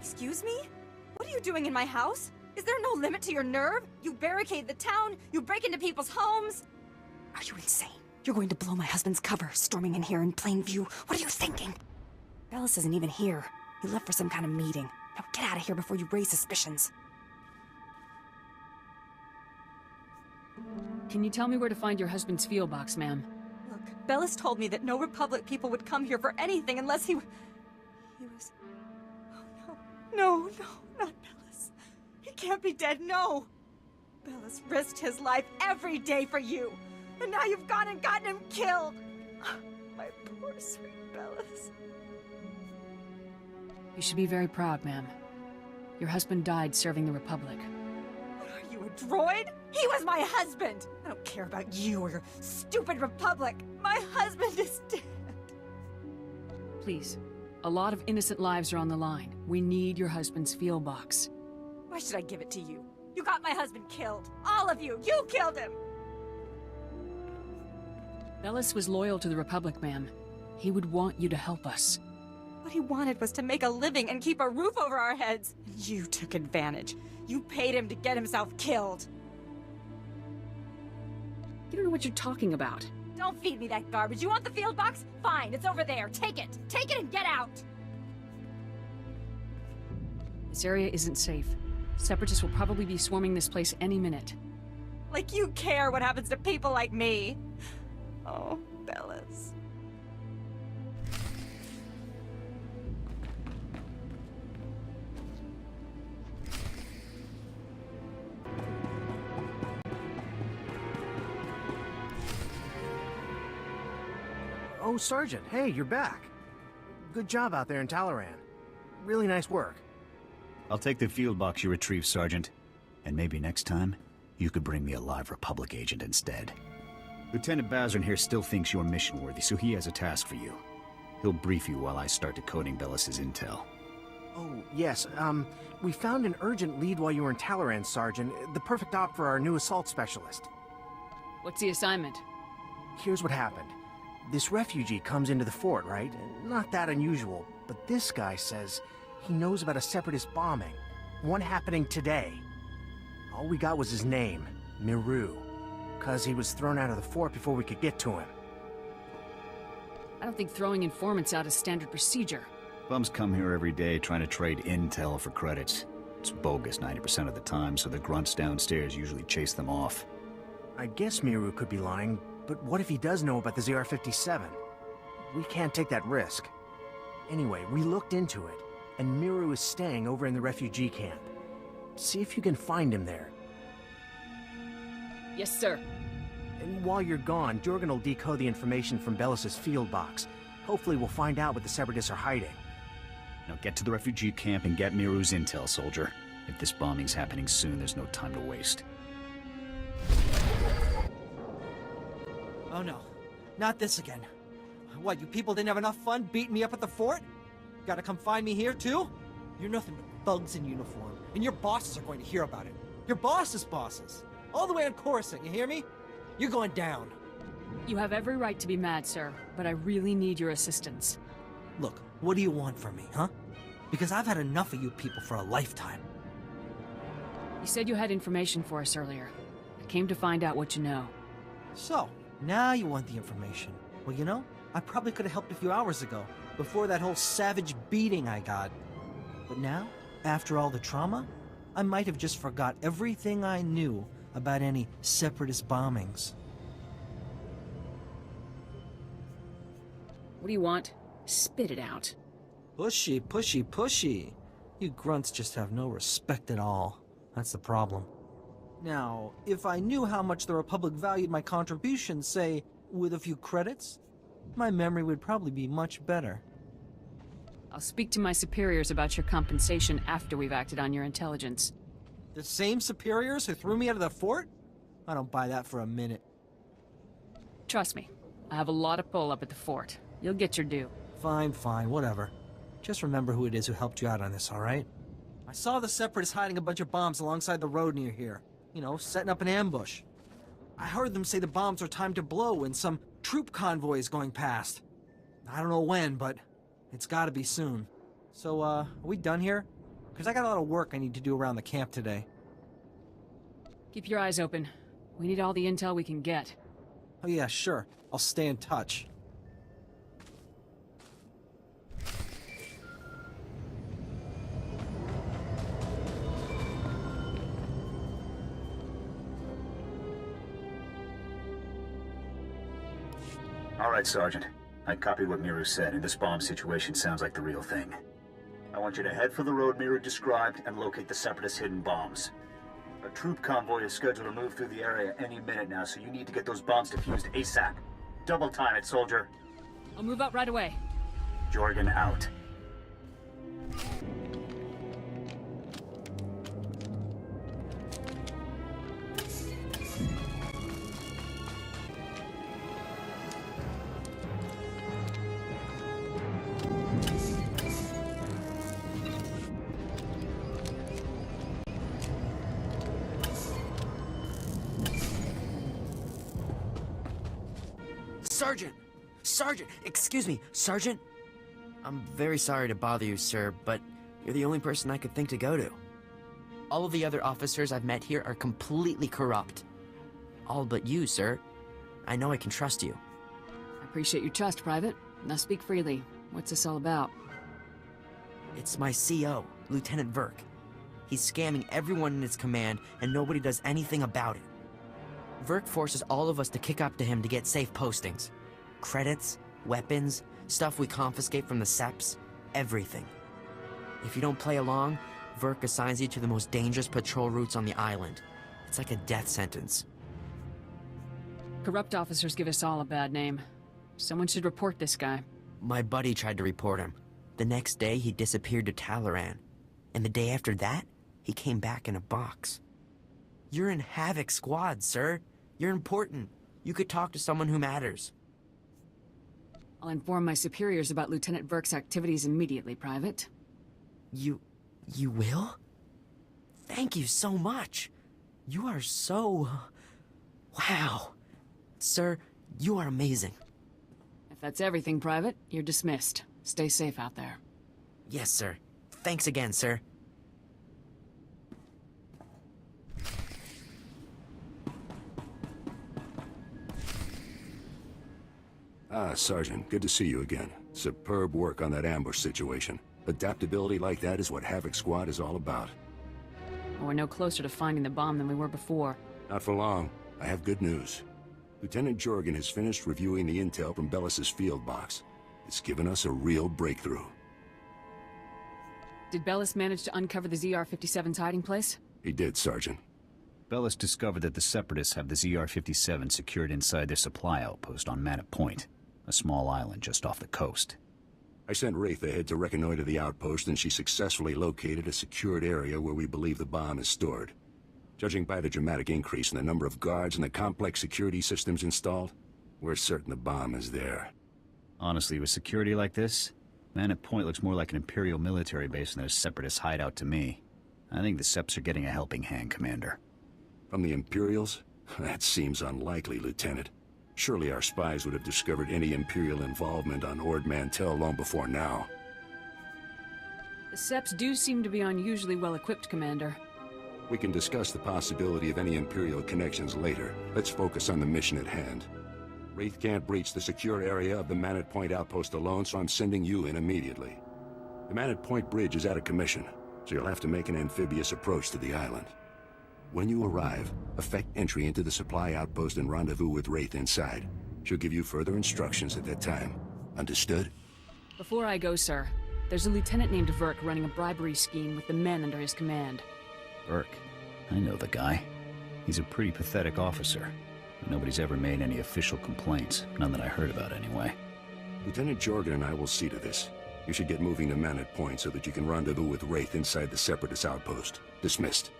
Excuse me? What are you doing in my house? Is there no limit to your nerve? You barricade the town, you break into people's homes. Are you insane? You're going to blow my husband's cover, storming in here in plain view. What are you thinking? Bellis isn't even here. He left for some kind of meeting. Now get out of here before you raise suspicions. Can you tell me where to find your husband's field box, ma'am? Look, Bellis told me that no Republic people would come here for anything unless he was... Oh, no, not Bellis. He can't be dead, no. Bellis risked his life every day for you. And now you've gone and gotten him killed. My poor, sweet Bellis. You should be very proud, ma'am. Your husband died serving the Republic. What are you, a droid? He was my husband! I don't care about you or your stupid Republic. My husband is dead. Please. A lot of innocent lives are on the line. We need your husband's field box. Why should I give it to you? You got my husband killed. All of you! You killed him! Bellis was loyal to the Republic, ma'am. He would want you to help us. What he wanted was to make a living and keep a roof over our heads. And you took advantage. You paid him to get himself killed. You don't know what you're talking about. Don't feed me that garbage. You want the field box? Fine, it's over there. Take it. Take it and get out. This area isn't safe. Separatists will probably be swarming this place any minute. Like you care what happens to people like me. Oh, Bellis. Oh, Sargent, hey, you're back. Good job out there in Talaran. Really nice work. I'll take the field box you retrieved, Sergeant. And maybe next time, you could bring me a live Republic agent instead. Lieutenant Bazrin here still thinks you're mission-worthy, so he has a task for you. He'll brief you while I start decoding Bellis's intel. Oh, yes, we found an urgent lead while you were in Talaran, Sergeant. The perfect op for our new assault specialist. What's the assignment? Here's what happened. This refugee comes into the fort, right? Not that unusual, but this guy says he knows about a separatist bombing. One happening today. All we got was his name, Miru. 'Cause he was thrown out of the fort before we could get to him. I don't think throwing informants out is standard procedure. Bums come here every day trying to trade intel for credits. It's bogus 90% of the time, so the grunts downstairs usually chase them off. I guess Miru could be lying, but what if he does know about the ZR-57? We can't take that risk. Anyway, we looked into it, and Miru is staying over in the refugee camp. See if you can find him there. Yes, sir. And while you're gone, Jorgen will decode the information from Bellis's field box. Hopefully we'll find out what the Separatists are hiding. Now get to the refugee camp and get Miru's intel, soldier. If this bombing's happening soon, there's no time to waste. Oh no, not this again. What, you people didn't have enough fun beating me up at the fort? Gotta come find me here too? You're nothing but thugs in uniform, and your bosses are going to hear about it. Your boss's bosses. All the way on Coruscant, you hear me? You're going down. You have every right to be mad, sir, but I really need your assistance. Look, what do you want from me, huh? Because I've had enough of you people for a lifetime. You said you had information for us earlier. I came to find out what you know. So, now you want the information. Well, you know, I probably could have helped a few hours ago, before that whole savage beating I got. But now, after all the trauma, I might have just forgot everything I knew about any separatist bombings. What do you want? Spit it out. Pushy, pushy, pushy. You grunts just have no respect at all. That's the problem. Now, if I knew how much the Republic valued my contribution, say, with a few credits, my memory would probably be much better. I'll speak to my superiors about your compensation after we've acted on your intelligence. The same superiors who threw me out of the fort? I don't buy that for a minute. Trust me, I have a lot of pull up at the fort. You'll get your due. Fine, fine, whatever. Just remember who it is who helped you out on this, alright? I saw the Separatists hiding a bunch of bombs alongside the road near here. You know, setting up an ambush. I heard them say the bombs are timed to blow when some troop convoy is going past. I don't know when, but it's gotta be soon. So, are we done here? because I got a lot of work I need to do around the camp today. Keep your eyes open. We need all the intel we can get. Oh yeah, sure. I'll stay in touch. All right, Sergeant. I copied what Miru said, and this bomb situation sounds like the real thing. I want you to head for the road Miru described and locate the Separatists' hidden bombs. A troop convoy is scheduled to move through the area any minute now, so you need to get those bombs defused ASAP. Double time it, soldier. I'll move out right away. Jorgen out. Sargent! Sargent! Excuse me, Sargent? I'm very sorry to bother you, sir, but you're the only person I could think to go to. All of the other officers I've met here are completely corrupt. All but you, sir. I know I can trust you. I appreciate your trust, Private. Now speak freely. What's this all about? It's my CO, Lieutenant Verk. He's scamming everyone in his command, and nobody does anything about it. Verk forces all of us to kick up to him to get safe postings. Credits, weapons, stuff we confiscate from the Seps, everything. If you don't play along, Verk assigns you to the most dangerous patrol routes on the island. It's like a death sentence. Corrupt officers give us all a bad name. Someone should report this guy. My buddy tried to report him. The next day, he disappeared to Talaran. And the day after that, he came back in a box. You're in Havoc's squad, sir. You're important. You could talk to someone who matters. I'll inform my superiors about Lieutenant Verk's activities immediately, Private. You will? Thank you so much. You are so... Wow. Sir, you are amazing. If that's everything, Private, you're dismissed. Stay safe out there. Yes, sir. Thanks again, sir. Ah, Sergeant, good to see you again. Superb work on that ambush situation. Adaptability like that is what Havoc Squad is all about. We're no closer to finding the bomb than we were before. Not for long. I have good news. Lieutenant Jorgen has finished reviewing the intel from Bellis's field box. It's given us a real breakthrough. Did Bellis manage to uncover the ZR-57's hiding place? He did, Sergeant. Bellis discovered that the Separatists have the ZR-57 secured inside their supply outpost on Manor Point, a small island just off the coast. I sent Wraith ahead to reconnoiter the outpost, and she successfully located a secured area where we believe the bomb is stored. Judging by the dramatic increase in the number of guards and the complex security systems installed, we're certain the bomb is there. Honestly, with security like this, Manor Point looks more like an Imperial military base than a Separatist hideout to me. I think the Seps are getting a helping hand, Commander. From the Imperials? That seems unlikely, Lieutenant. Surely our spies would have discovered any Imperial involvement on Ord Mantell long before now. The Seps do seem to be unusually well-equipped, Commander. We can discuss the possibility of any Imperial connections later. Let's focus on the mission at hand. Wraith can't breach the secure area of the Manor Point outpost alone, so I'm sending you in immediately. The Manor Point bridge is out of commission, so you'll have to make an amphibious approach to the island. When you arrive, effect entry into the supply outpost and rendezvous with Wraith inside. She'll give you further instructions at that time. Understood? Before I go, sir, there's a lieutenant named Verk running a bribery scheme with the men under his command. Verk? I know the guy. He's a pretty pathetic officer. But nobody's ever made any official complaints. None that I heard about, anyway. Lieutenant Jorgen and I will see to this. You should get moving to Manor Point so that you can rendezvous with Wraith inside the Separatist outpost. Dismissed.